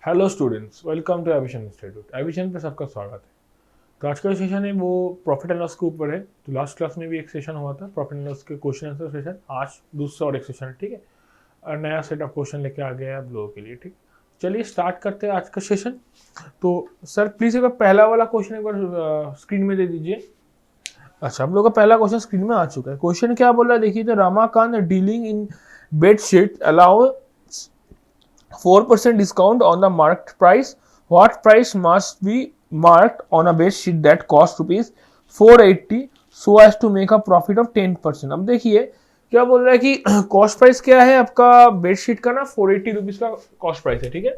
Hello students, welcome to Avishan institute. Avishan पे सबका स्वागत है। तो आज का सेशन है वो प्रॉफिट एंड लॉस के ऊपर है। तो लास्ट क्लास में भी एक सेशन हुआ था प्रॉफिट एंड लॉस के क्वेश्चन आंसर सेशन। आज दूसरा और एक सेशन है, ठीक है। और नया सेट ऑफ क्वेश्चन लेके आ गया है आप लोगों के लिए, ठीक। चलिए स्टार्ट करते हैं आज का सेशन। तो सर प्लीज एक बार पहला वाला क्वेश्चन एक बार स्क्रीन में दे दीजिए। अच्छा, हम लोग का पहला क्वेश्चन स्क्रीन में आ चुका है। क्वेश्चन क्या बोल रहा है देखिए। तो Ramakant dealing in bedsheet allow 4% discount on the marked price. What price must be marked on a bed sheet that cost rupees 480 so as to make a profit of 10%? अब देखिए क्या बोल रहा है कि कॉस्ट प्राइस क्या है आपका बेडशीट का ना 480 रुपीज का कॉस्ट प्राइस है, ठीक है।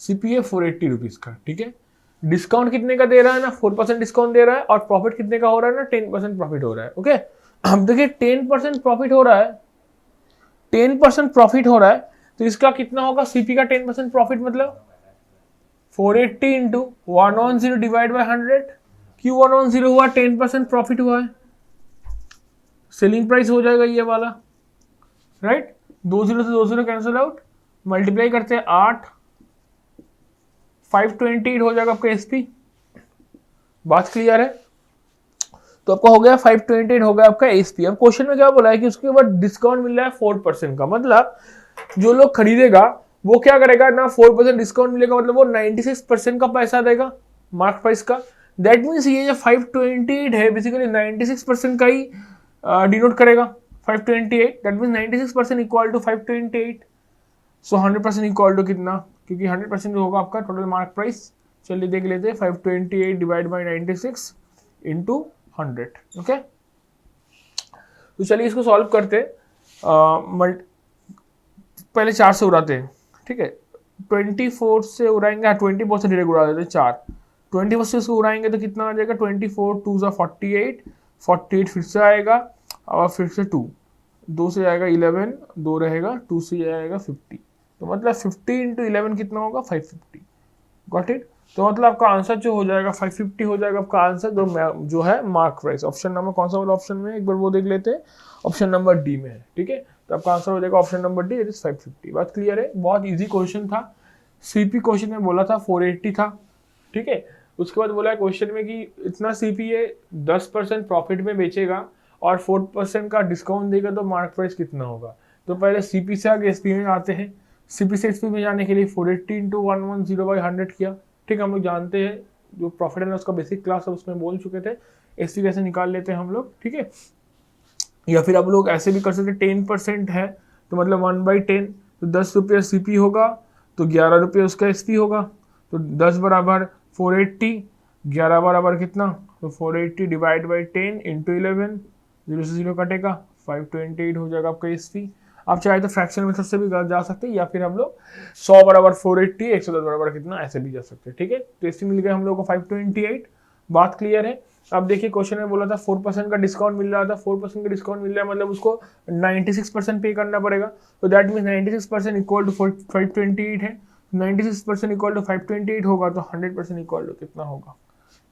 सीपीए 480 रुपीज का, ठीक है। डिस्काउंट कितने का दे रहा है ना, 4% डिस्काउंट दे रहा है। और प्रॉफिट कितने का हो रहा है ना, 10% प्रॉफिट हो रहा है, ओके। अब देखिए 10% प्रॉफिट हो रहा है, 10% प्रॉफिट हो रहा है। तो इसका कितना होगा सीपी का 10% प्रॉफिट, मतलब 480 इंटू 110 डिवाइड बाई 100। क्यों 110 हुआ, 10% प्रॉफिट हुआ है। सेलिंग प्राइस हो जाएगा ये वाला, राइट। 20 से 20 कैंसिल आउट, मल्टीप्लाई करते हैं 8, 528 हो जाएगा आपका एसपी। बात क्लियर है। तो आपका हो गया 528 हो गया आपका एसपी। अब क्वेश्चन में क्या बोला है कि उसके बाद डिस्काउंट मिल रहा है 4% का, मतलब जो लोग खरीदेगा वो क्या करेगा ना, 4% डिस्काउंट मिलेगा, मतलब वो 96% का पैसा देगा मार्क प्राइस का। दैट मीन्स ये जो 528 है बेसिकली 96% का ही डिनोट करेगा। 528 that means 96% equal to 528। So 100% equal to कितना, क्योंकि 100% होगा आपका टोटल मार्क प्राइस। चलिए देख लेते हैं, 528 डिवाइड बाई 96 इंटू 100, ओके। तो चलिए इसको सॉल्व करते। पहले 4 से उड़ाते हैं, ठीक है। 24 से उड़ाएंगे, 24 से डायरेक्ट उड़ा देते हैं 4। 24 से इसको उड़ाएंगे तो कितना आ जाएगा, 24 2 सा 48, 48 फिर से आएगा और फिर से 2 से जाएगा 11, 2 रहेगा, 2 से जाएगा 50। तो मतलब 50 इंटू 11 कितना होगा, 550। Got it. तो मतलब आपका आंसर जो हो जाएगा 550 हो जाएगा आपका आंसर, जो है मार्क प्राइस। ऑप्शन नंबर कौन सा वाला ऑप्शन में, एक बार वो देख लेते हैं। ऑप्शन नंबर डी में है, ठीक है। तो आपका आंसर हो जाएगा option number D, it is 550। बात क्लियर है। बहुत इजी क्वेश्चन था। सीपी क्वेश्चन में बोला था 480 था, ठीक है। उसके बाद बोला है क्वेश्चन में कि इतना सीपीए 10% प्रॉफिट में बेचेगा और 4% का डिस्काउंट देगा तो मार्क प्राइस कितना होगा। तो पहले सीपी से आगे एसपी में आते हैं। सीपी से एसपी में जाने के लिए 480 इंटू 110 बाई 100 किया, ठीक। हम लोग जानते हैं जो प्रॉफिट एंड लॉस का बेसिक क्लास है उसमें बोल चुके थे एसपी कैसे निकाल लेते हैं हम लोग, ठीक है। या फिर आप लोग ऐसे भी कर सकते, 10% है तो मतलब 1/10, तो 10 रुपये सीपी होगा तो 11 रुपये उसका एसपी होगा। तो 10 बराबर 480, 11 बराबर कितना, तो 480 डिवाइड बाई 10 इंटू 11, 0 से 0 कटेगा, 528 हो जाएगा आपका एसपी। आप चाहे तो फ्रैक्शन मेथड से भी जा सकते हैं, या फिर हम लोग 100 बराबर 480, 110 बराबर कितना, ऐसे भी जा सकते हैं, ठीक है। तो एसपी मिल गया हम लोग को 528। बात क्लियर है। अब देखिए क्वेश्चन में बोला था 4% का डिस्काउंट मिल रहा था। 4% का डिस्काउंट मिल रहा है मतलब उसको 96% पे करना पड़ेगा। तो दैट मीन 96% इक्वल टू 528 है। 96% इक्वल टू 528 होगा तो 100% इक्वल टू कितना होगा,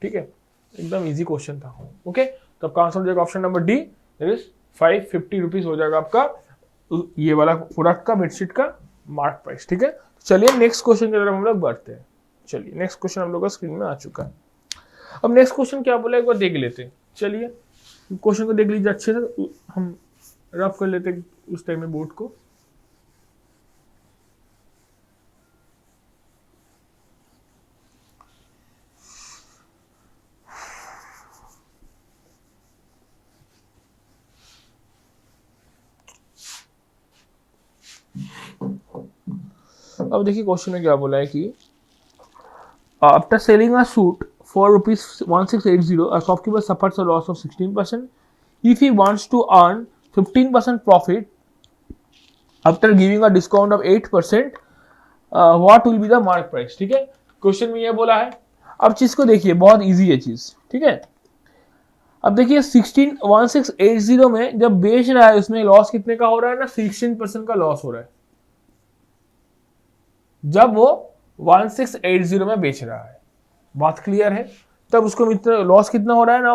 ठीक है। एकदम इजी क्वेश्चन था, ओके। तो आपका आंसर हो जाएगा option number D, that is 550 rupees हो जाएगा आपका ये वाला प्रोडक्ट का बेडशीट का मार्क प्राइस, ठीक है। चलिए नेक्स्ट क्वेश्चन की तरफ हम लोग बढ़ते हैं। चलिए नेक्स्ट क्वेश्चन हम लोग का स्क्रीन में आ चुका है। अब नेक्स्ट क्वेश्चन क्या बोला एक बार देख लेते हैं। चलिए क्वेश्चन को देख लीजिए अच्छे से, हम रफ कर लेते हैं उस टाइम में बोर्ड को। अब देखिए क्वेश्चन में क्या बोला है कि after selling a suit for rupees 1680, a shopkeeper suffers a loss of 16%. If he wants to earn 15% profit after giving a discount of 8%, what will be the mark price, ठीक है। क्वेश्चन में ये बोला है। अब चीज को देखिए, बहुत इजी है चीज, ठीक है। अब देखिए 1680 में जब बेच रहा है उसमें लॉस कितने का हो रहा है ना, 16% का लॉस हो रहा है जब वो 1680 में बेच रहा है। बात क्लियर है। तब उसको लॉस कितना हो रहा है ना,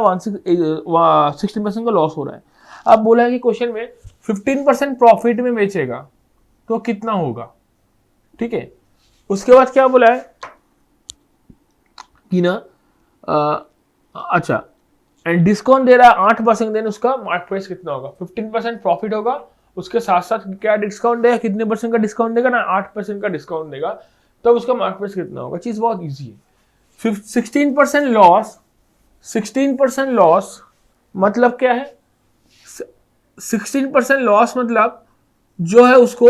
16% का लॉस हो रहा है। अब बोला है कि क्वेश्चन में 15% प्रॉफिट में बेचेगा तो कितना होगा। ठीक है। उसके बाद क्या बोला है कि ना अच्छा, एंड डिस्काउंट दे रहा है 8%, देन उसका मार्केट प्राइस कितना होगा? 15% प्रॉफिट होगा, उसके साथ साथ क्या डिस्काउंट देगा? कितने परसेंट का डिस्काउंट देगा ना? 8% का डिस्काउंट देगा, तब उसका मार्केट प्राइस कितना होगा? चीज बहुत ईजी है। 16% लॉस, 16% लॉस मतलब क्या है? 16% लॉस मतलब जो है उसको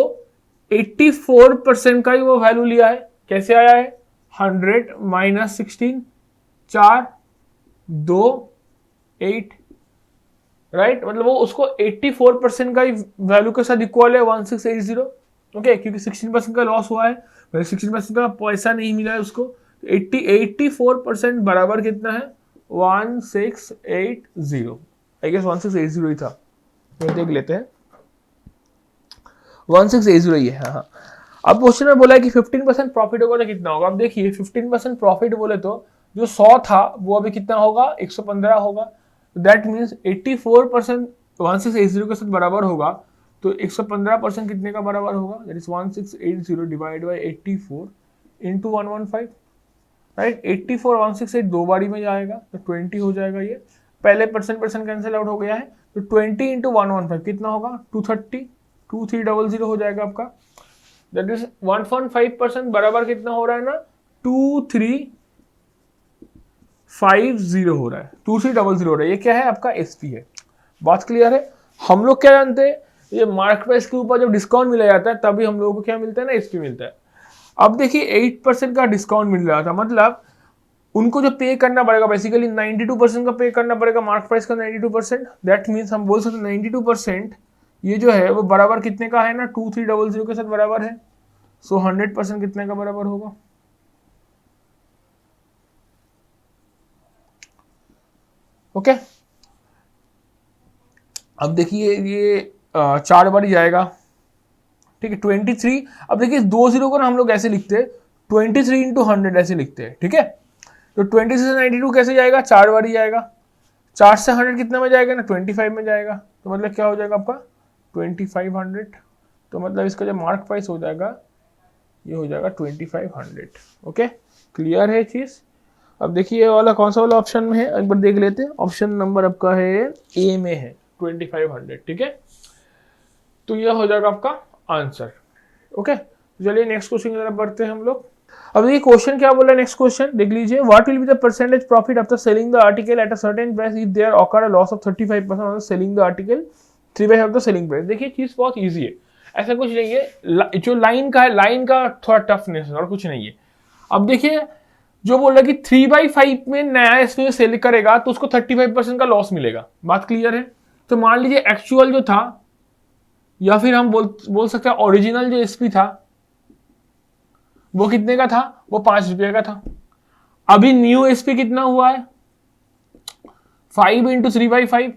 84% का ही वो वैल्यू लिया है। कैसे आया है? 100 माइनस 16, 4 2 8, राइट, मतलब वो उसको 84% का ही वैल्यू के साथ इक्वल है 1680। ओके, क्योंकि 16% का लॉस हुआ है, 16% का पैसा नहीं मिला है उसको। 84% बराबर कितना है? 1680। आई गेस 1680 ही था, तो देख लेते हैं। 1680 ही है। हाँ, अब क्वेश्चन में बोला है कि 15% प्रॉफिट होगा तो कितना होगा? अब देखिए 15% प्रॉफिट बोले तो जो 100 था वो अभी कितना होगा? 115 होगा। दैट मीन्स 84% 1680 के साथ बराबर होगा, तो 115% कितने का बराबर होगा? That is 1680 divide by 84 into 115, right. 84 168 दो बारी में जाएगा तो 20 हो जाएगा। ये पहले परसेंट कैंसिल आउट हो गया है, तो 20 इंटू 115 कितना होगा? 230, 2300 हो जाएगा आपका। दैट इज 1.5% बराबर कितना हो रहा है ना? 2350 हो रहा है, 2300 हो रहा है। ये क्या है? आपका एसपी है। बात क्लियर है? हम लोग क्या जानते हैं, ये मार्केट प्राइस के ऊपर जब डिस्काउंट मिला जाता है तभी हम लोगों को क्या मिलता है ना? एसपी मिलता है। अब देखिए 8% का डिस्काउंट मिल रहा था, मतलब उनको जो पे करना पड़ेगा बेसिकली 92% का पे करना पड़ेगा, मार्केट प्राइस का 92%। दैट मीन्स हम बोल सकते हैं 92% ये जो है वो बराबर कितने का है ना? 2300 के साथ बराबर है। सो 100% कितने का बराबर होगा? ओके, अब देखिए ये 4 बार जाएगा, ठीक है। 23, अब देखिए 20 को ना हम लोग ऐसे लिखते हैं 23 इंटू 100 ऐसे लिखते हैं, ठीक है। तो 23 से 92 कैसे जाएगा? 4 बार ही जाएगा। 4 से 100 कितने में जाएगा ना? 25 में जाएगा। तो मतलब क्या हो जाएगा आपका? 2500। तो मतलब इसका जो मार्क प्राइस हो जाएगा ये हो जाएगा 2500। ओके, क्लियर है चीज? अब देखिए ये वाला कौन सा वाला ऑप्शन में है, एक बार देख लेते हैं। ऑप्शन नंबर आपका है ए में है 2500, ठीक है। तो ये हो जाएगा आपका आंसर। ओके, चलिए नेक्स्ट क्वेश्चन की तरफ बढ़ते हैं हम लोग। अब ये क्वेश्चन क्या बोला है? नेक्स्ट क्वेश्चन देख लीजिए। What will be the percentage profit after selling the article at a certain price if there occur a loss of 35% on selling the article 3/5 of the selling price. देखिए चीज बहुत easy है, ऐसा कुछ नहीं है। जो लाइन का है, लाइन का थोड़ा टफनेस है और कुछ नहीं है। अब देखिए जो बोल रहा है कि 3/5 में नया इसमें सेल करेगा तो उसको 35% का लॉस मिलेगा। बात क्लियर है? तो मान लीजिए एक्चुअल जो था, या फिर हम बोल सकते हैं ओरिजिनल जो एसपी था वो कितने का था? वो 5 रुपये का था। अभी न्यू एसपी कितना हुआ है? 5 इंटू 3/5,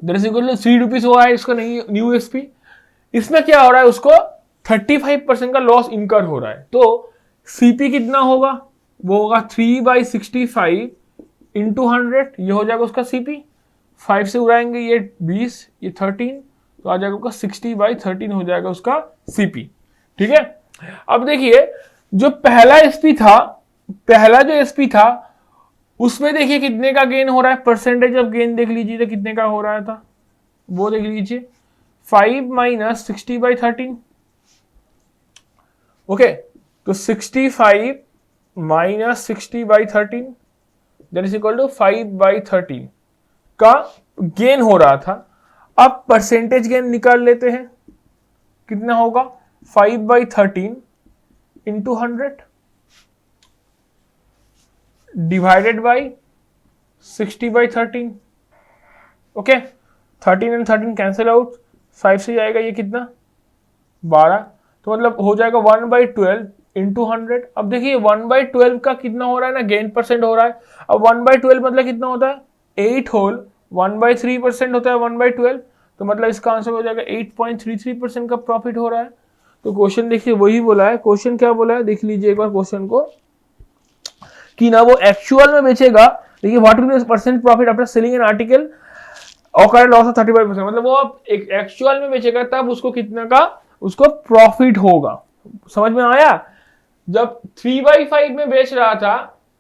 दरअसल 3 रुपीज हुआ है इसका नहीं न्यू एसपी। इसमें क्या हो रहा है? उसको 35% का लॉस इनकर हो रहा है। तो सीपी कितना होगा? वो होगा 3/65 इंटू 100, ये हो जाएगा उसका सीपी। 5 से उड़ाएंगे ये 20, ये 13, तो आ जाएगा उसका 60/13 हो जाएगा उसका सीपी, ठीक है। अब देखिए जो पहला एसपी था, पहला जो एसपी था उसमें देखिए कितने का गेन हो रहा है? परसेंटेज ऑफ गेन देख लीजिए तो कितने का हो रहा था, वो देख लीजिए 5 माइनस 60/13। ओके, तो 65 minus 60/13 that is equal to 5/13 का गेन हो रहा था। अब परसेंटेज गेन निकाल लेते हैं, कितना होगा? 5/13 into 100 divided by 60/13। Okay, 13 and 13 cancel out, 5 से जाएगा ये कितना? 12, तो मतलब हो जाएगा 1/12 इंटू 100। अब देखिए 1/12 का कितना हो रहा है ना? गेन परसेंट हो रहा है। अब 1/12 मतलब कितना होता है? 8 होल, 1/3% होता है 1/12, तो मतलब इसका आंसर हो जाएगा 8.33% का प्रॉफिट हो रहा है। तो क्वेश्चन देखिए वही बोला है। क्वेश्चन क्या बोला है देख लीजिए एक बार क्वेश्चन को, कि ना वो एक्चुअल में बेचेगा। देखिए what will B percent profit after selling an article occur loss of 35%, मतलब वो एक एक्चुअल में बेचेगा तब उसको कितना का उसको प्रॉफिट होगा, समझ में आया? जब 3/5 में बेच रहा था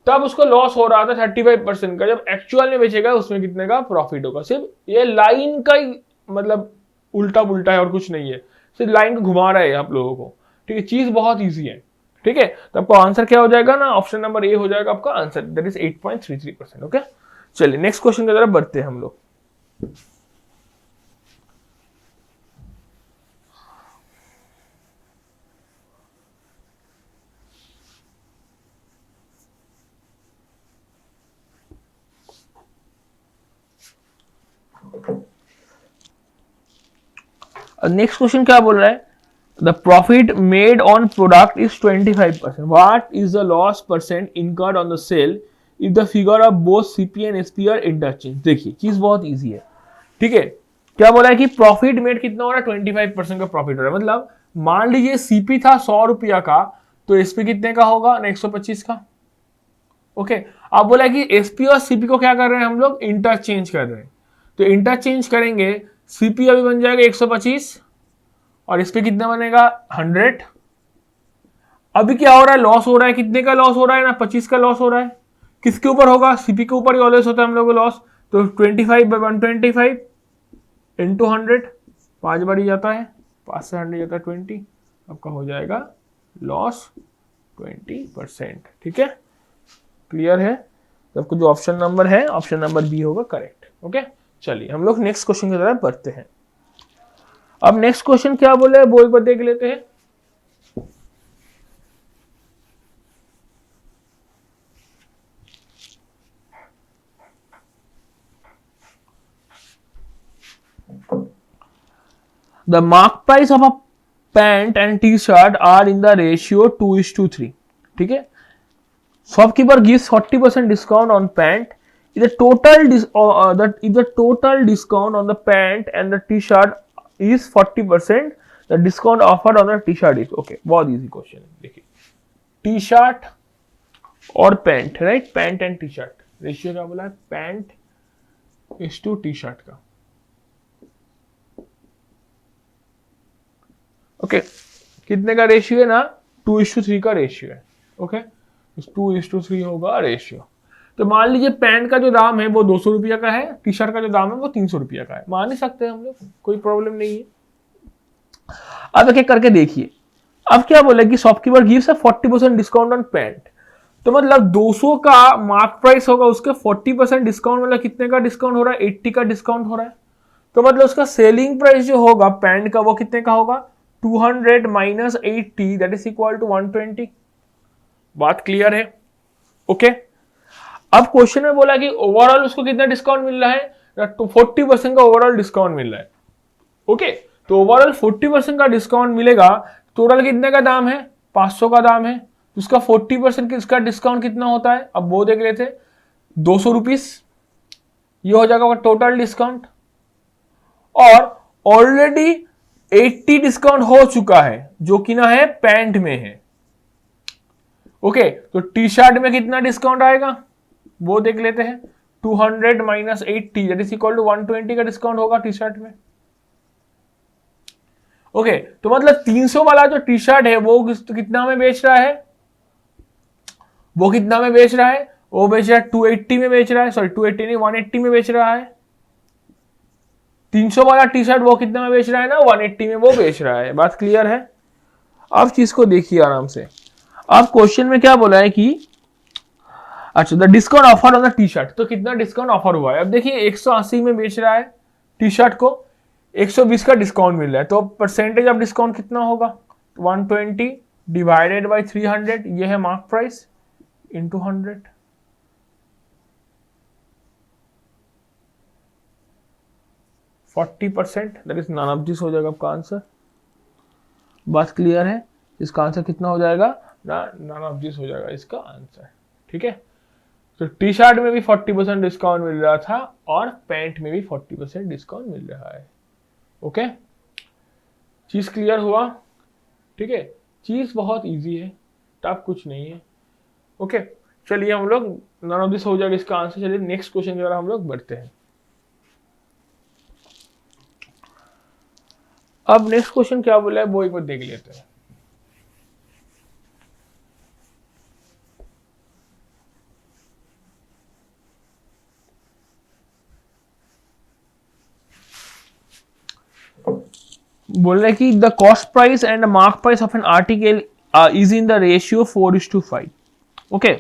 तब उसको लॉस हो रहा था 35% का, जब एक्चुअल में बेचेगा उसमें कितने का प्रॉफिट होगा। सिर्फ ये लाइन का ही मतलब उल्टा पुल्टा है और कुछ नहीं है, सिर्फ लाइन को घुमा रहा है आप लोगों को। ठीक है, चीज बहुत ईजी है। ठीक है, तो आपका आंसर क्या हो जाएगा ना, ऑप्शन नंबर ए हो जाएगा आपका आंसर, दैट इज 8.33%। ओके, चलिए नेक्स्ट क्वेश्चन की तरफ बढ़ते हैं हम लोग। नेक्स्ट क्वेश्चन क्या बोल रहा है, the profit made on product is 25%, what is the loss percent incurred on the sale if the figure of both CP and SP are interchange. देखिए चीज बहुत इजी है। ठीक है, क्या बोला है कि प्रॉफिट मेड कितना हो रहा है, 25% का प्रॉफिट हो रहा है। मतलब मान लीजिए सीपी था 100 रुपया का, तो एसपी कितने का होगा ना, 125 का। ओके, अब बोला है कि एसपी और सीपी को क्या कर रहे हैं हम लोग, इंटरचेंज कर रहे हैं। तो इंटरचेंज करेंगे, सीपी अभी बन जाएगा 125 और इस पे कितना बनेगा 100। अभी क्या हो रहा है, लॉस हो रहा है, कितने का लॉस हो रहा है ना, 25 का लॉस हो रहा है। किसके ऊपर होगा, सीपी के ऊपर ही ऑलवेज होता है हम लोग को लॉस। तो 25/125 इंटू 100, 5 बार ही जाता है, 5 से 100 जाता है 20, आपका हो जाएगा लॉस 20%। ठीक है, क्लियर है? तो आपको जो ऑप्शन नंबर है, ऑप्शन नंबर बी होगा करेक्ट। ओके, चलिए हम लोग नेक्स्ट क्वेश्चन की तरफ बढ़ते हैं। अब नेक्स्ट क्वेश्चन क्या बोले वो एक बार देख लेते हैं। The mark price of a pant and t-shirt are in the ratio 2:3. ठीक है, shopkeeper gives 40% discount on pant. If the total discount on the pant and the t-shirt is 40%, the discount offered on the t-shirt is okay. बहुत easy question है। देखिए T-shirt और pant, right, pant and T-shirt ratio क्या बोला है, pant is to T-shirt का। Okay, कितने का रेशियो है ना, 2:3 का रेशियो है। ओके, 2:3 होगा रेशियो। तो मान लीजिए पैंट का जो दाम है वो 200 रुपया का है, टी शर्ट का जो दाम है वो 300 रुपया का है। मान ही सकते हैं हम लोग, कोई प्रॉब्लम नहीं है। अब एक एक करके देखिए। अब क्या बोला कि shopkeeper gives a 40% discount on pant. तो मतलब 200 का मार्क प्राइस होगा, उसके 40% डिस्काउंट, मतलब कितने का डिस्काउंट हो रहा है, 80 का डिस्काउंट हो रहा है। तो मतलब उसका सेलिंग प्राइस जो होगा पैंट का वो कितने का होगा, 200 minus 80 that is equal to 120। बात क्लियर है? ओके, अब क्वेश्चन में बोला कि ओवरऑल उसको कितना डिस्काउंट मिल रहा है, 40% का ओवरऑल डिस्काउंट मिल रहा है। ओके, तो ओवरऑल 40% का डिस्काउंट मिलेगा। टोटल कितने का दाम है, 500 का दाम है, उसका 40% इसका डिस्काउंट कितना होता है, अब वो देख रहे थे 200 रुपीज, ये हो जाएगा टोटल डिस्काउंट। और ऑलरेडी 80 डिस्काउंट हो चुका है जो कि ना है पैंट में है। ओके, तो टी शर्ट में कितना डिस्काउंट आएगा वो देख लेते हैं, 200 minus 80 that is equal to 120 का डिस्काउंट होगा टी शर्ट में। ओके, तो मतलब 300 वाला जो टी शर्ट है वो कितना में बेच रहा है, वो कितना में बेच रहा है, वो बेच रहा है 280 में बेच रहा है, सॉरी 280 नहीं 180 में बेच रहा है। 300 वाला टी शर्ट वो कितना में बेच रहा है ना, 180 में वो बेच रहा है। बात क्लियर है? अब चीज को देखिए आराम से। अब क्वेश्चन में क्या बोला है कि अच्छा the discount offer on the T shirt, तो कितना डिस्काउंट ऑफर हुआ है। अब देखिए 180 में बेच रहा है टी शर्ट को, 120 का डिस्काउंट मिल रहा है, तो परसेंटेज ऑफ डिस्काउंट कितना होगा, 120 डिवाइडेड बाई 300, ये है mark price, into 100। %40 that is none of this हो जाएगा आपका आंसर। बात क्लियर है? इसका आंसर कितना हो जाएगा ना, नन ऑफ दिस हो जाएगा इसका आंसर। ठीक है, तो टी शर्ट में भी 40% डिस्काउंट मिल रहा था और पैंट में भी 40% डिस्काउंट मिल रहा है। ओके, चीज क्लियर हुआ? ठीक है, चीज बहुत इजी है, टफ कुछ नहीं है। ओके, चलिए हम लोग नन ऑफ दिस हो जाएगा इसका आंसर। चलिए नेक्स्ट क्वेश्चन की तरफ हम लोग बढ़ते हैं। अब नेक्स्ट क्वेश्चन क्या बोला है वो एक बार देख लेते हैं। बोल रहे कि the cost price and mark price of an article is in the ratio 4:5. Okay,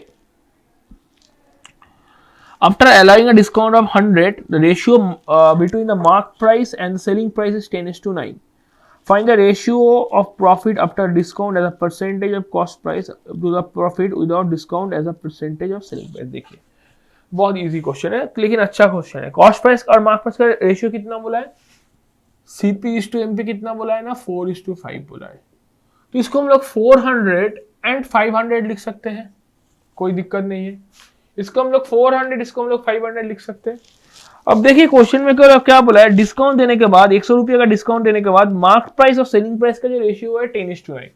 after allowing a discount of 100, the ratio between the mark price and the selling price is 10:9. Find the ratio of profit after discount as a percentage of cost price to the profit without discount as a percentage of selling price. देखिए बहुत easy question है लेकिन अच्छा question है. Cost price और mark price का ratio कितना बोला है? CP/MP कितना बोला है ना? 4:5 बोला है. तो इसको हम लोग 400 एंड 500 लिख सकते हैं, कोई दिक्कत नहीं है. इसको हम लोग 400, इसको हम लोग 500 लिख सकते हैं. अब देखिए क्वेश्चन में क्या बोला है, डिस्काउंट देने के बाद 100 रुपये का डिस्काउंट देने के बाद मार्क प्राइस और सेलिंग प्राइस का जो रेशियो है 10:9.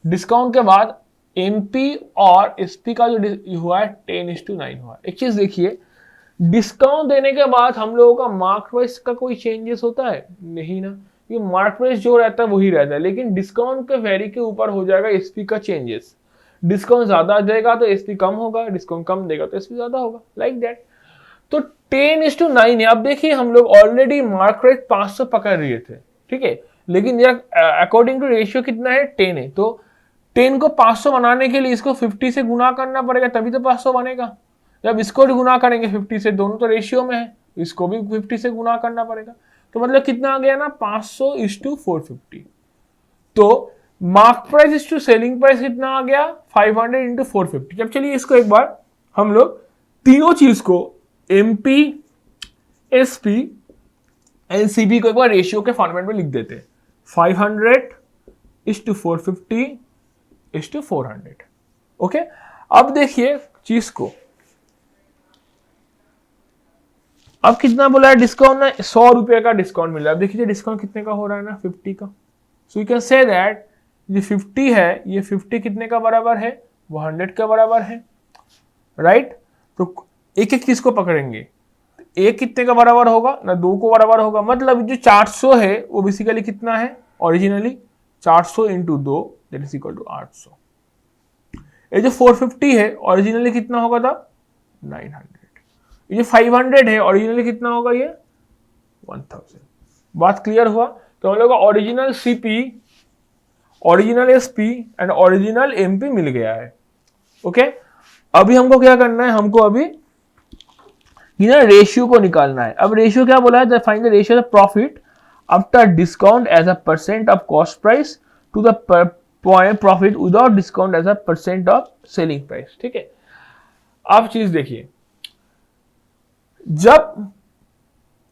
डिस्काउंट के बाद एमपी और एसपी का जो हुआ है 10:9 हुआ. एक चीज देखिए, डिस्काउंट देने के बाद हम लोगों का मार्क प्राइस का कोई चेंजेस होता है नहीं ना, ये मार्क प्राइस जो रहता है वही रहता है, लेकिन डिस्काउंट के वैरी के ऊपर हो जाएगा एसपी का चेंजेस. डिस्काउंट ज्यादा देगा तो एसपी कम होगा, डिस्काउंट कम देगा तो एसपी ज्यादा होगा, लाइक दैट. तो 10:9 है. अब देखिए हम लोग ऑलरेडी मार्क प्राइस 500 पकड़ रहे थे, ठीक है, लेकिन अकॉर्डिंग टू रेशियो कितना है? 10 है. तो 10 को 500 बनाने के लिए इसको 50 से गुना करना पड़ेगा तभी तो 500 बनेगा. जब इसको भी गुना करेंगे 50 से, दोनों तो रेशियो में है, इसको भी 50 से गुना करना पड़ेगा. तो मतलब कितना आ गया ना? 500:450. तो mark price is to selling price कितना आ गया? 500:450. जब चलिए इसको एक बार हम लोग तीनों चीज को एमपी, एसपी एंड सीपी को एक बार रेशियो के फॉर्मेट में लिख देते हैं. 500:450:400. ओके, अब देखिए चीज को, अब कितना बोला है डिस्काउंट ना? 100 रुपए का डिस्काउंट मिल रहा है. अब देखिए डिस्काउंट कितने का हो रहा है ना? 50 का. So you can say that ये 50 है, ये 50 कितने का बराबर है? वो 100 का बराबर है, राइट? तो एक एक चीज को पकड़ेंगे, एक कितने का बराबर होगा ना? 2 को बराबर होगा. मतलब जो 400 है वो बेसिकली कितना है? Originally 400 into 2 that is equal to 800. ये जो 450 है ओरिजिनली कितना होगा था? 900. ये जो 500 है ओरिजिनली कितना होगा? ये 1000. बात क्लियर हुआ? तो हम लोग का original CP, original SP and original MP मिल गया है. ओके, अभी हमको क्या करना है? हमको अभी रेशियो को निकालना है. अब रेशियो क्या बोला है? Find the ratio of profit after discount as a percent of cost price to the profit without discount as a percent of selling price. ठीक है, आप चीज देखिए, जब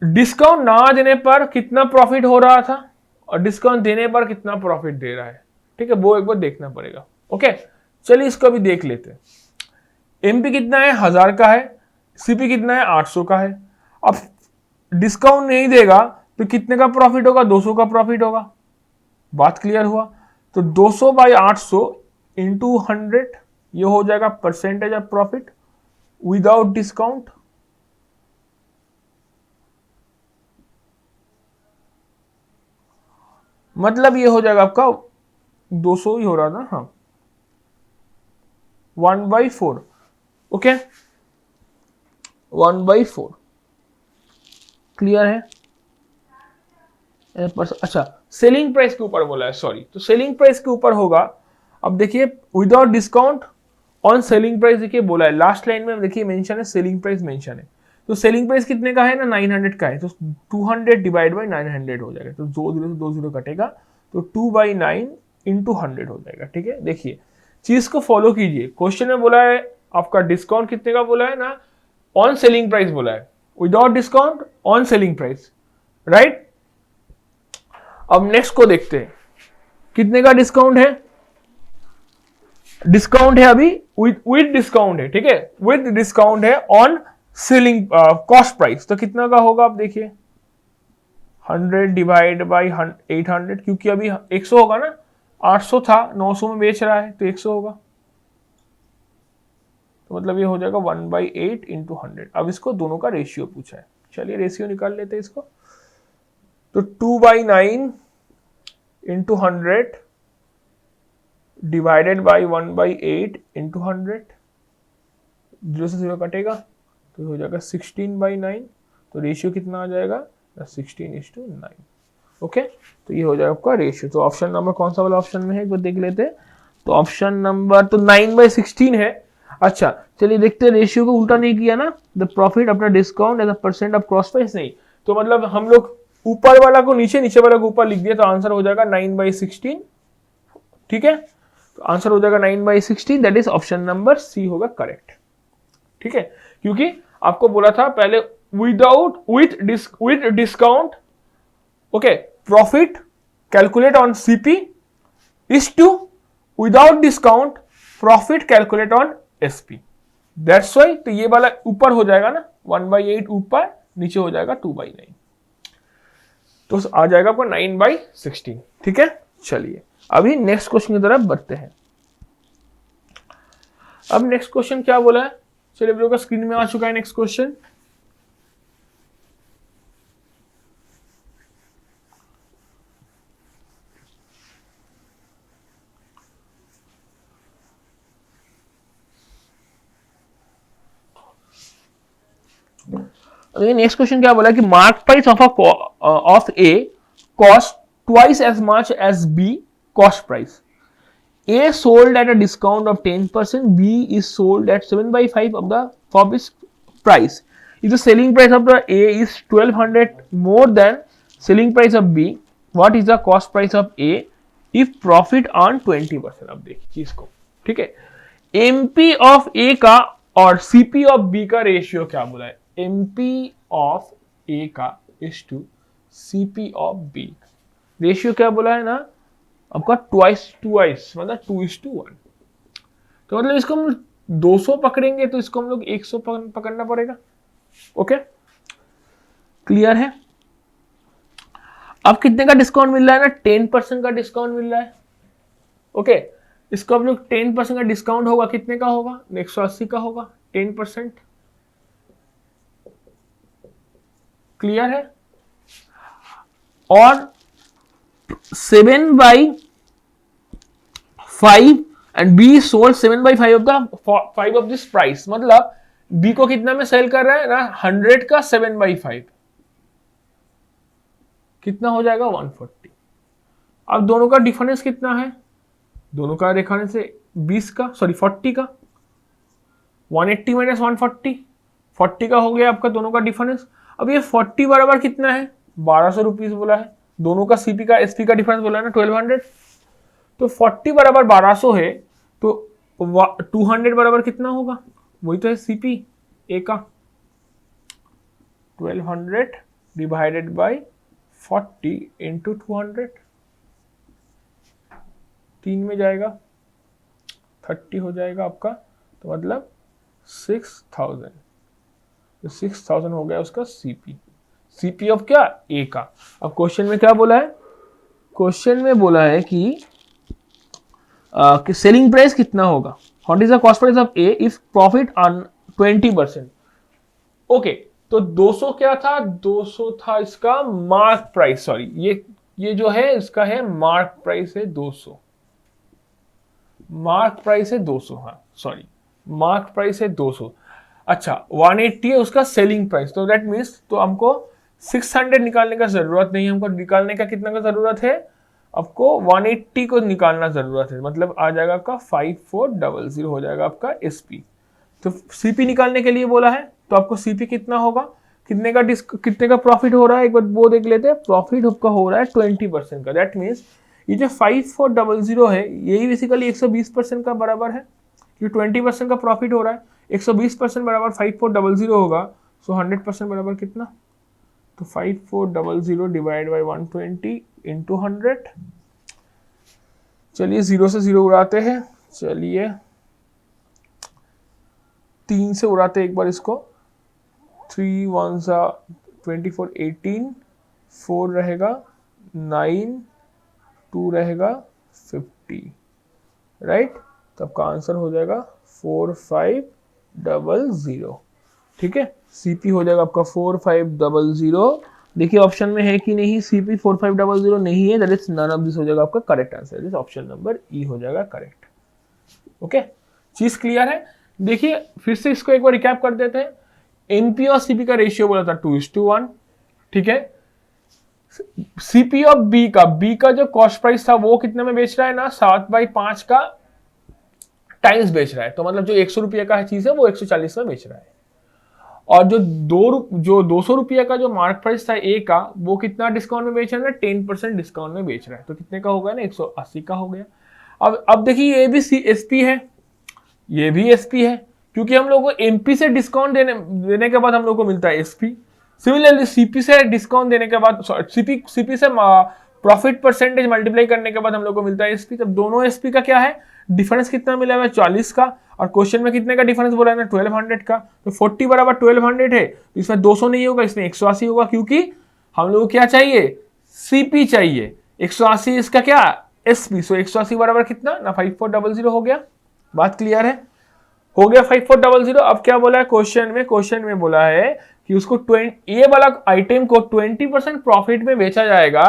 डिस्काउंट ना देने पर कितना प्रॉफिट हो रहा था और डिस्काउंट देने पर कितना प्रॉफिट दे रहा है, ठीक है, वो एक बार देखना पड़ेगा. ओके, चलिए इसको भी देख लेते हैं. एमपी कितना है? 1000 का है. सीपी कितना है? 800 का है. अब डिस्काउंट नहीं देगा तो कितने का प्रॉफिट होगा? 200 का प्रॉफिट होगा. बात क्लियर हुआ? तो 200/800 इंटू 100 ये हो जाएगा percentage of profit without discount. मतलब ये हो जाएगा आपका 200 ही हो रहा था, हाँ, 1/4. ओके, 1/4 क्लियर है? अच्छा, सेलिंग प्राइस के ऊपर बोला है, सॉरी. तो सेलिंग प्राइस के ऊपर होगा. अब देखिए without discount on selling price, देखिए बोला है लास्ट लाइन में, देखिए मेंशन है सेलिंग प्राइस मेंशन है. तो सेलिंग प्राइस कितने का है ना? 900 का है. तो 200 डिवाइड बाई 900 हो जाएगा. तो 2 0 से 2 0 कटेगा, तो 2/9 इंटू 100 हो जाएगा. ठीक है, देखिए चीज को फॉलो कीजिए. क्वेश्चन में बोला है आपका डिस्काउंट कितने का बोला है ना? ऑन सेलिंग प्राइस बोला है, without discount on selling price, right? अब नेक्स्ट को देखते हैं, कितने का डिस्काउंट है? डिस्काउंट है अभी विद डिस्काउंट है, ठीक है, विद डिस्काउंट है ऑन सेलिंग कॉस्ट प्राइस. तो कितना का होगा? आप देखिए 100 डिवाइड बाई 800, क्योंकि अभी 100 होगा ना, 800 था, 900 में बेच रहा है तो 100 होगा. तो मतलब ये हो जाएगा 1/8 इंटू 100. अब इसको दोनों का रेशियो पूछा है, चलिए रेशियो निकाल लेते हैं इसको. तो 2/9 इंटू 100 डिवाइडेड बाई 1/8 इंटू 100, 0 से 0 कटेगा तो हो जाएगा 16/9. तो रेशियो कितना आ जाएगा? 16:9. ओके, तो ये हो जाएगा आपका रेशियो। तो ऑप्शन नंबर कौन सा वाला ऑप्शन में है एक बार देख लेते हैं। तो ऑप्शन नंबर तो 9/16 है। अच्छा चलिए देखते हैं, रेशियो को उल्टा नहीं किया ना, the profit after discount as a percent of cross price नहीं, तो मतलब हम लोग ऊपर वाला को नीचे, नीचे वाला को ऊपर लिख दिया, तो आंसर हो जाएगा 9/16। ठीक है, तो आंसर हो जाएगा 9/16, that is option number C होगा करेक्ट। ठीक है, क्योंकि आपको बोला था पहले with discount, okay, profit calculate on CP is to without discount profit calculate on SP, that's why. तो ये वाला ऊपर हो जाएगा ना, 1/8 ऊपर, नीचे हो जाएगा 2/9, तो आ जाएगा आपको 9/16। ठीक है, चलिए अभी नेक्स्ट क्वेश्चन की तरफ बढ़ते हैं। अब नेक्स्ट क्वेश्चन क्या बोला है, चलिए लोगों का स्क्रीन में आ चुका है नेक्स्ट क्वेश्चन। नेक्स्ट क्वेश्चन क्या बोला कि mark price of A cost twice as much as B cost price. A sold at a discount of 10%, B is sold at 7/5 of the this price. If the selling price of the A is 1200 more than selling price of B, what is the cost price of A if profit on 20%? अब देखिए इसको, ठीक है, MP of A का और CP of B का ratio क्या बोला है, MP of A का is to CP of B, ratio क्या बोला है ना आपका ट्वाइस मतलब 2:1। तो मतलब इसको हम 200 पकड़ेंगे तो इसको हम लोग 100 पकड़ना पड़ेगा। ओके, क्लियर है। अब कितने का डिस्काउंट मिल रहा है ना, 10% का डिस्काउंट मिल रहा है। ओके, इसको हम लोग 10% का डिस्काउंट होगा, कितने का होगा, 180 का होगा 10%। क्लियर है। और 7/5 and B sold 7/5 of this price, मतलब B को कितना में सेल कर रहा है ना, 100 का 7/5 कितना हो जाएगा 140। अब दोनों का डिफरेंस कितना है, दोनों का डिफरेंस है 20 का, सॉरी 40 का, 180 माइनस 140, 40 का हो गया आपका दोनों का डिफरेंस। अब ये 40 बराबर कितना है, 1200 रुपीज बोला है, दोनों का सीपी का एसपी का डिफरेंस बोला है ना 1200, तो 40 बराबर 1200 है, तो 200 बराबर कितना होगा, वही तो है सीपी ए का, 1200 डिवाइडेड बाय 40 इंटू 200, 3 में जाएगा 30 हो जाएगा आपका, तो मतलब 6000, तो 6000 हो गया उसका सीपी, सीपी ऑफ क्या, ए का। अब क्वेश्चन में क्या बोला है, क्वेश्चन में बोला है कि सेलिंग प्राइस कितना होगा, what is the cost price of A if profit on 20%। Okay, तो 200 क्या था, 200 था इसका मार्क प्राइस, सॉरी ये जो है इसका है मार्क प्राइस है 200, मार्क प्राइस है 200, हाँ सॉरी मार्क प्राइस है 200। अच्छा 180 है उसका सेलिंग प्राइस, तो दैट मीन्स तो हमको 600 निकालने का जरूरत नहीं है, हमको निकालने का कितना का जरूरत है, आपको 180 को निकालना जरूरत है, मतलब आ जाएगा आपका 5400 हो जाएगा आपका एसपी। तो सीपी निकालने के लिए बोला है, तो आपको सीपी कितना होगा, कितने का प्रॉफिट हो रहा है एक बार वो देख लेते हैं। प्रॉफिट आपका हो रहा है 20% का, दैट मीन्स ये जो 5400 है यही बेसिकली 120% का बराबर है, क्योंकि 20% का प्रॉफिट हो रहा है, 120% बराबर 5400 होगा, सो 100% बराबर कितना, तो 5400 डिवाइड बाई 120 इंटू 100। चलिए 0 से 0 उड़ाते हैं, चलिए 3 से उड़ाते एक बार इसको, 3 1 24 18, 4 रहेगा 9, 2 रहेगा 50, राइट। तो आपका आंसर हो जाएगा 4500, ठीक है। सीपी हो जाएगा आपका 4500। देखिए ऑप्शन में है कि नहीं, सीपी 4500 नहीं है, that is none of this हो जाएगा आपका correct answer, this option number E हो जाएगा करेक्ट। ओके, चीज क्लियर है। देखिए फिर से इसको एक बार रिकैप कर देते हैं। एनपी और सीपी का रेशियो बोला था 2:1, ठीक है। सीपी ऑफ बी का जो कॉस्ट प्राइस था वो कितने में बेच रहा है ना, 7/5 का टाइम्स बेच रहा है। तो मतलब जो 100 रुपये का चीज है वो 140 में बेच रहा है। और जो 200 रुपये का जो मार्क प्राइस था ए का, वो कितना डिस्काउंट में बेच रहा है ना, 10% डिस्काउंट में बेच रहा है। तो कितने का हो गया ना, 180 का हो गया। अब देखिए ये भी एसपी है, ये भी एसपी है, क्योंकि हम लोग को एमपी से डिस्काउंट देने के बाद हम लोग को मिलता है एसपी। सिमिलरली सीपी से डिस्काउंट देने के बाद, सीपी से प्रॉफिट परसेंटेज मल्टीप्लाई करने के बाद हम लोग को मिलता है एसपी। तब दोनों एसपी का क्या है डिफरेंस, कितना मिला है 40 का, और क्वेश्चन में कितने का डिफरेंस बोला है ना, 1200 का। तो 40 बराबर 1200 है, तो इसमें 200 नहीं होगा, इसमें 180 होगा, क्योंकि हम लोग को क्या चाहिए, सीपी चाहिए। 180 इसका क्या, एसपी। सो 180 बराबर कितना ना, 5400 हो गया। बात क्लियर है, हो गया 5400। अब क्या बोला है क्वेश्चन में बोला है कि उसको ये वाला आइटम को 20% प्रॉफिट में बेचा जाएगा,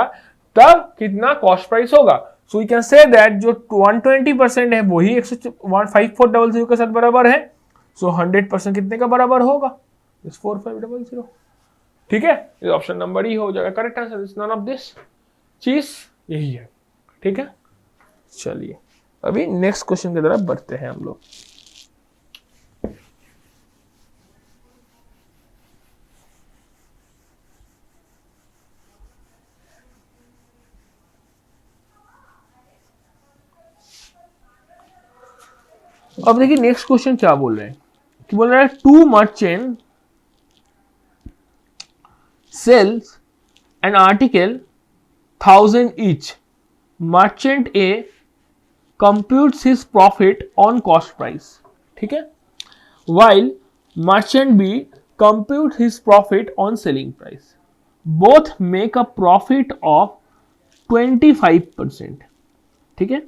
तब कितना कॉस्ट प्राइस होगा। So we can say that जो 120% है वही 5400 के साथ बराबर है। सो 100% कितने का बराबर होगा, इस 4500। ठीक है, ये ऑप्शन नंबर ही हो जाएगा correct answer. Is none of this चीज, यही है। ठीक है, चलिए अभी नेक्स्ट क्वेश्चन की तरफ बढ़ते हैं हम लोग। अब देखिए नेक्स्ट क्वेश्चन क्या बोल रहे हैं, कि बोल रहा है two merchant sells an article 1000 each. Merchant A computes his profit on cost price. ठीक है, while merchant B computes his profit on selling price. Both make a profit of 25%. ठीक है,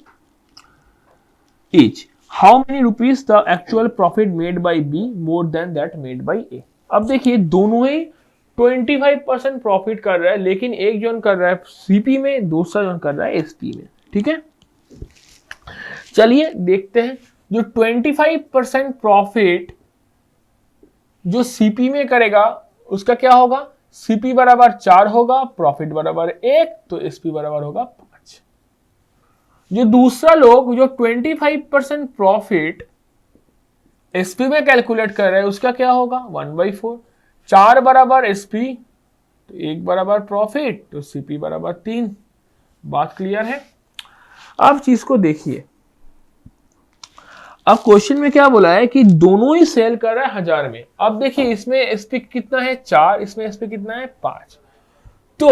each. How many rupees the actual profit made by B more than that made by A? अब देखिए दोनों ही 25% profit कर रहा है, लेकिन एक जोन कर रहा है सीपी में, दूसरा जोन कर रहा है एसपी में। ठीक है, चलिए देखते हैं। जो 25% प्रॉफिट जो सीपी में करेगा उसका क्या होगा, सीपी बराबर 4 होगा, प्रॉफिट बराबर 1, तो एसपी बराबर होगा 5। जो दूसरा लोग जो 25% प्रॉफिट एसपी में कैलकुलेट कर रहे हैं उसका क्या होगा, 1/4। 4 बराबर एसपी, तो 1 बराबर प्रॉफिट, तो सीपी बराबर 3। बात क्लियर है। अब चीज को देखिए, अब क्वेश्चन में क्या बोला है कि दोनों ही सेल कर रहा है 1000 में। अब देखिए इसमें एसपी कितना है 4, इसमें एसपी कितना है 5। तो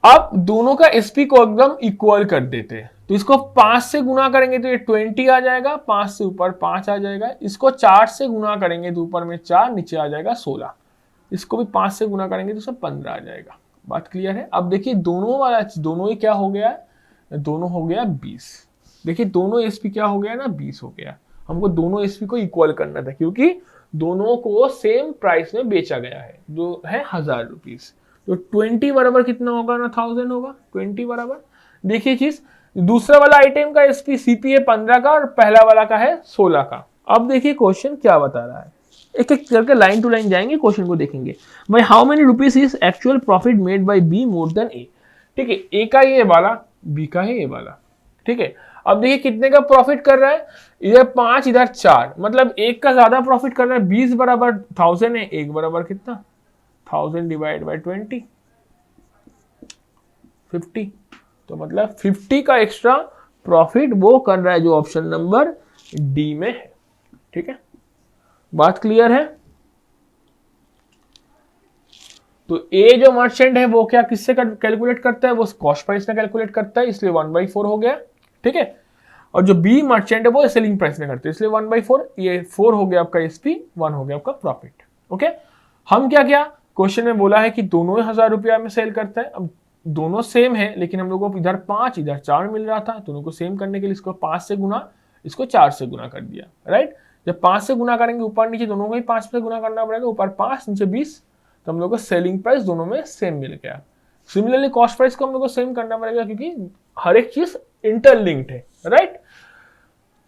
अब दोनों का एसपी को एकदम इक्वल कर देते हैं। तो इसको 5 से गुना करेंगे तो ये 20 आ जाएगा, 5 से ऊपर 5 आ जाएगा। इसको 4 से गुना करेंगे तो ऊपर में 4, नीचे आ जाएगा 16। इसको भी 5 से गुना करेंगे तो सब 15 आ जाएगा। बात क्लियर है। अब देखिए दोनों ही क्या हो गया है, दोनों हो गया 20। देखिए दोनों एसपी क्या हो गया ना, 20 हो गया। हमको दोनों एसपी को इक्वल करना था, क्योंकि दोनों को सेम प्राइस में बेचा गया है, जो है 1000 रुपीज। तो 20 बराबर कितना होगा ना, 1000 होगा। 20 बराबर, देखिए चीज, दूसरा वाला आइटम का एसपी सीपी है 15 का और पहला वाला का है 16 का। अब देखिए क्वेश्चन क्या बता रहा है, एक एक करके लाइन टू लाइन जाएंगे, क्वेश्चन को देखेंगे। भाई how many rupees is actual profit made by B more than A. ठीक है, ए का ये वाला, बी का है ये वाला। ठीक है, अब देखिए कितने का प्रॉफिट कर रहा है, इधर 5 इधर 4, मतलब एक का ज्यादा प्रॉफिट कर रहा है। 20 बराबर 1000 है, एक बराबर कितना 1000 डिवाइड बाय 20, 50। तो मतलब 50 का एक्स्ट्रा प्रॉफिट वो कर रहा है जो ऑप्शन नंबर डी में है। ठीक है, बात क्लियर है। तो ए जो मर्चेंट है वो क्या किससे कैलकुलेट करता है, वो कॉस्ट प्राइस में कैलकुलेट करता है, इसलिए 1/4 हो गया। ठीक है, और जो बी मर्चेंट है वो सेलिंग प्राइस में करते हैं, इसलिए 1/4। ये 4 हो गया आपका एसपी, 1 हो गया आपका प्रॉफिट। ओके, हम क्या किया, क्वेश्चन में बोला है कि दोनों 1000 रुपया में सेल करता है। अब दोनों सेम है, लेकिन हम लोगों को इधर 5 इधर 4 मिल रहा था। दोनों को सेम करने के लिए इसको 5 से गुना, इसको 4 से गुना कर दिया। राइट, जब 5 से गुना करेंगे ऊपर नीचे दोनों को ही 5 से गुना करना पड़ेगा, ऊपर 5 नीचे 20, तो हम लोग को सेलिंग प्राइस दोनों में सेम मिल गया। सिमिलरली कॉस्ट प्राइस को हम लोग को सेम करना पड़ेगा, क्योंकि हर एक चीज इंटरलिंक्ड है। राइट,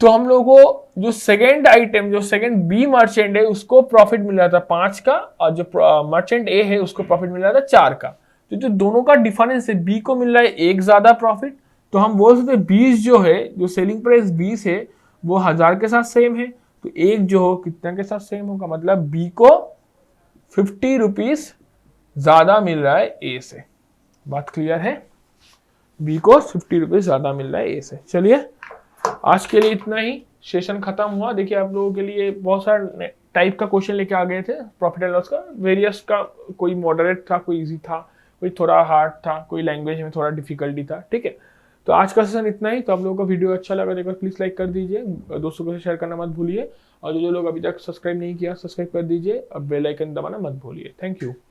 तो हम लोग को जो सेकेंड आइटम, जो सेकेंड बी मर्चेंट है उसको प्रॉफिट मिल रहा था 5 का, और जो मर्चेंट ए है उसको प्रॉफिट मिल रहा था 4 का। तो जो दोनों का डिफरेंस है, बी को मिल रहा है 1 ज्यादा प्रॉफिट, तो हम बोल सकते हैं 20 जो है, जो सेलिंग प्राइस 20 है वो 1000 के साथ सेम है, तो एक जो हो कितना के साथ सेम होगा, मतलब बी को 50 रुपीज ज्यादा मिल रहा है ए से। बात क्लियर है? बी को 50 रुपीज ज्यादा मिल रहा है ए से। चलिए आज के लिए इतना ही, सेशन खत्म हुआ। देखिए आप लोगों के लिए बहुत सारे टाइप का क्वेश्चन लेके आ गए थे प्रॉफिट एंड लॉस का, वेरियस का, कोई मॉडरेट था, कोई इजी था, कोई थोड़ा हार्ड था, कोई लैंग्वेज में थोड़ा डिफिकल्टी था, ठीक है। तो आज का सेशन इतना ही। तो आप लोगों को वीडियो अच्छा लगा तो प्लीज लाइक कर दीजिए, दोस्तों को शेयर करना मत भूलिए, और जो लोग अभी तक सब्सक्राइब नहीं किया सब्सक्राइब कर दीजिए, अब बेल आइकन दबाना मत भूलिए। Thank you.